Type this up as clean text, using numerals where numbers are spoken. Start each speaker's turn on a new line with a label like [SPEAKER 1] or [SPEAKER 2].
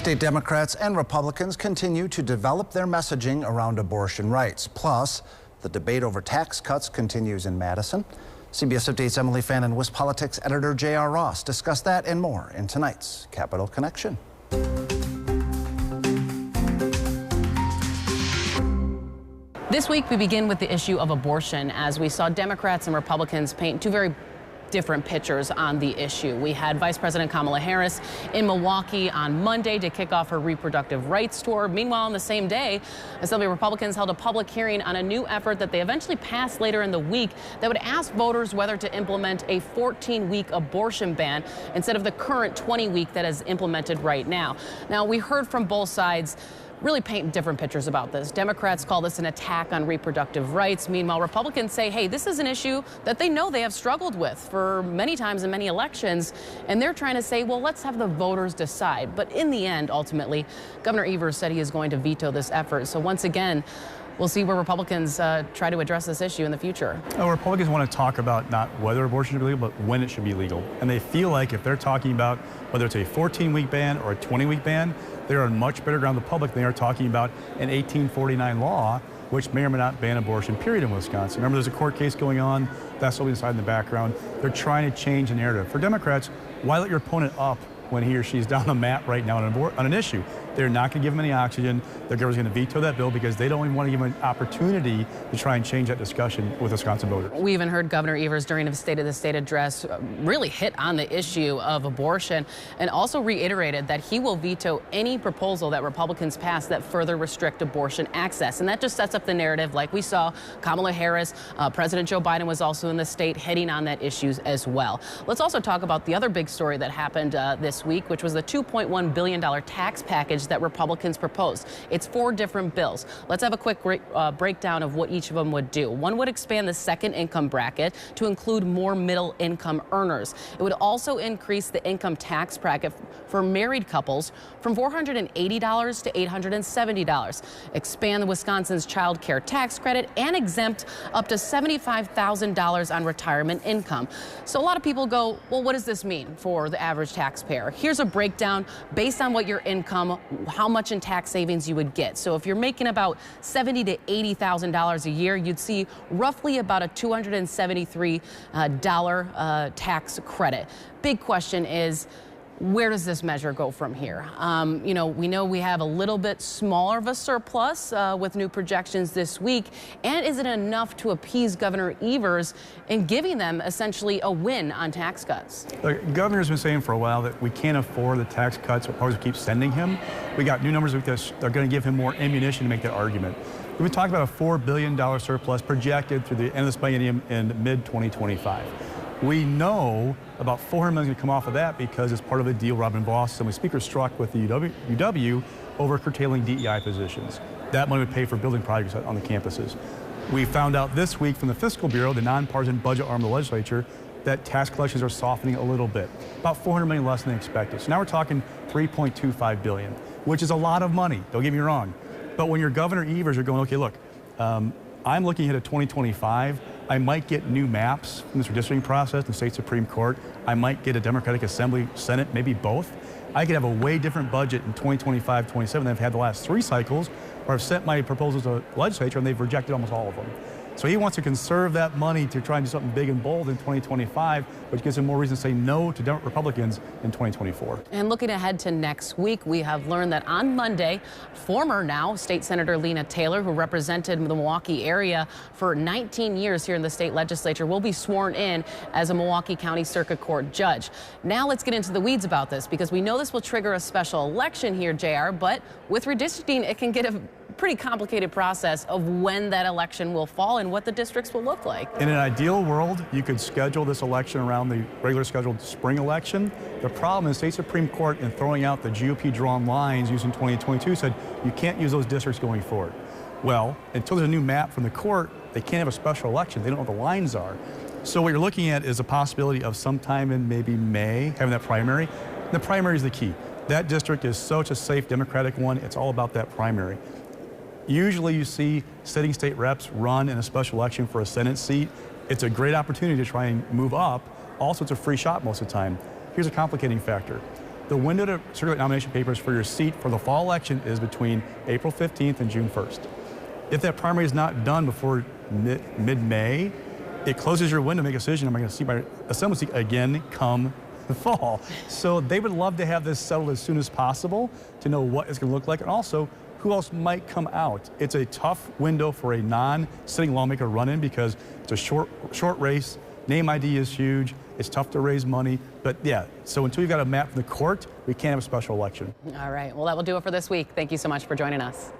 [SPEAKER 1] State Democrats and Republicans continue to develop their messaging around abortion rights. Plus, the debate over tax cuts continues in Madison. CBS Update's Emily Fan and WisPolitics editor J.R. Ross discuss that and more in tonight's Capital Connection.
[SPEAKER 2] This week we begin with the issue of abortion, as we saw Democrats and Republicans paint two very different pictures on the issue. We had Vice President Kamala Harris in Milwaukee on Monday to kick off her reproductive rights tour. Meanwhile, on the same day, Assembly Republicans held a public hearing on a new effort that they eventually passed later in the week that would ask voters whether to implement a 14-week abortion ban instead of the current 20-week that is implemented right now. Now, we heard from both sides really paint different pictures about this. Democrats call this an attack on reproductive rights. Meanwhile, Republicans say, hey, this is an issue that they know they have struggled with for many times in many elections. And they're trying to say, well, let's have the voters decide. But in the end, ultimately, Governor Evers said he is going to veto this effort. So once again, we'll see where Republicans try to address this issue in the future.
[SPEAKER 3] Republicans want to talk about not whether abortion should be legal, but when it should be legal. And they feel like if they're talking about whether it's a 14-week ban or a 20-week ban, they're on much better ground the public than they are talking about an 1849 law, which may or may not ban abortion, period, in Wisconsin. Remember, there's a court case going on. That's still being decided in the background. They're trying to change the narrative. For Democrats, why let your opponent up when he or she is down the mat right now on an issue? They're not going to give him any oxygen. Their governor's going to veto that bill because they don't even want to give him an opportunity to try and change that discussion with Wisconsin voters.
[SPEAKER 2] We even heard Governor Evers during his State of the State address really hit on the issue of abortion and also reiterated that he will veto any proposal that Republicans pass that further restrict abortion access. And that just sets up the narrative like we saw Kamala Harris, President Joe Biden was also in the state hitting on that issue as well. Let's also talk about the other big story that happened this week, which was the $2.1 billion tax package that Republicans proposed. It's 4 different bills. Let's have a quick breakdown of what each of them would do. One would expand the second income bracket to include more middle income earners. It would also increase the income tax bracket for married couples from $480 to $870, expand Wisconsin's child care tax credit, and exempt up to $75,000 on retirement income. So a lot of people go, well, what does this mean for the average taxpayer? Here's a breakdown based on what your income, how much in tax savings you would get. So if you're making about $70,000 to $80,000 a year, you'd see roughly about a $273 tax credit. Big question is, where does this measure go from here? We know we have a little bit smaller of a surplus with new projections this week. And is it enough to appease Governor Evers in giving them essentially a win on tax cuts?
[SPEAKER 3] The governor's been saying for a while that we can't afford the tax cuts, but parties keep sending him. We got new numbers with this. They're going to give him more ammunition to make that argument. We've been talking about a $4 billion surplus projected through the end of this biennium in mid-2025. We know about $400 million is going to come off of that because it's part of a deal Robin Vos, Assembly Speaker, struck with the UW over curtailing DEI positions. That money would pay for building projects on the campuses. We found out this week from the Fiscal Bureau, the nonpartisan budget arm of the legislature, that tax collections are softening a little bit, about $400 million less than expected. So now we're talking $3.25 billion, which is a lot of money, don't get me wrong. But when you're Governor Evers, you're going, okay, look, I'm looking ahead at 2025. I might get new maps from this redistricting process in the state Supreme Court. I might get a Democratic Assembly, Senate, maybe both. I could have a way different budget in 2025, 27 than I've had the last 3 cycles, or I've sent my proposals to the legislature and they've rejected almost all of them. So he wants to conserve that money to try and do something big and bold in 2025, which gives him more reason to say no to Republicans in 2024.
[SPEAKER 2] And looking ahead to next week, we have learned that on Monday, former now State Senator Lena Taylor, who represented the Milwaukee area for 19 years here in the state legislature, will be sworn in as a Milwaukee County Circuit Court judge. Now let's get into the weeds about this, because we know this will trigger a special election here, JR, but with redistricting, it can get a pretty complicated process of when that election will fall and what the districts will look like.
[SPEAKER 3] In an ideal world, you could schedule this election around the regular scheduled spring election. The problem is the state Supreme Court, in throwing out the GOP drawn lines used in 2022, said you can't use those districts going forward. Well, until there's a new map from the court, they can't have a special election. They don't know what the lines are. So what you're looking at is a possibility of sometime in maybe May having that primary. The primary is the key. That district is such a safe Democratic one. It's all about that primary. Usually you see sitting state reps run in a special election for a Senate seat. It's a great opportunity to try and move up. Also, it's a free shot most of the time. Here's a complicating factor. The window to circulate nomination papers for your seat for the fall election is between April 15th and June 1st. If that primary is not done before mid-May, it closes your window to make a decision. Am I going to see my assembly seat again come the fall? So they would love to have this settled as soon as possible to know what it's going to look like, and also who else might come out. It's a tough window for a non-sitting lawmaker to run in because it's a short race. Name ID is huge. It's tough to raise money. But yeah, so until you've got a map from the court, we can't have a special election.
[SPEAKER 2] All right. Well, that will do it for this week. Thank you so much for joining us.